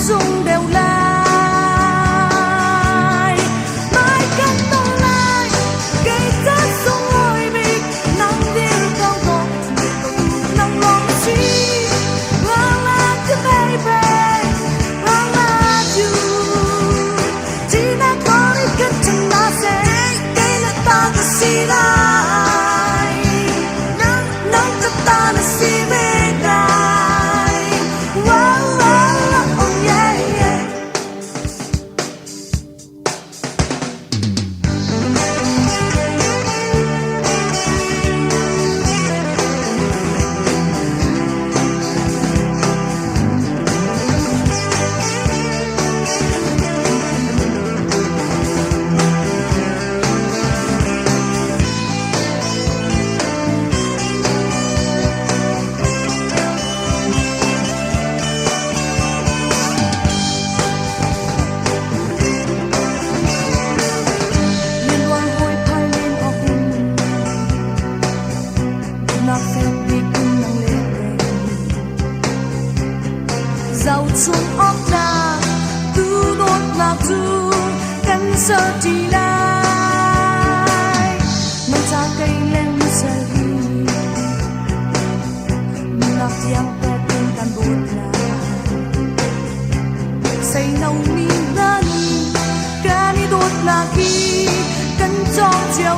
dung đều lại mãi cánh tôi lại gây ra sông lối bị nắng đi cao gọn nắng lòng chi I love you baby I love you chỉ đã có đi kết chân ta sẽ đây là ta đã xin lại nắng cho ta là xin về lại wow, wow, oh yeah, yeah. Liên quan hối phai lên óc nó phép đi cùng năng lên giàu chung óc ta cứ đốt lạc du cắn sơ đi lại nó ra cây lên sơ đi nó tiếng bé tiếng tan bột là say nâu mi nani kani đốt lạc đi cắn cho chiều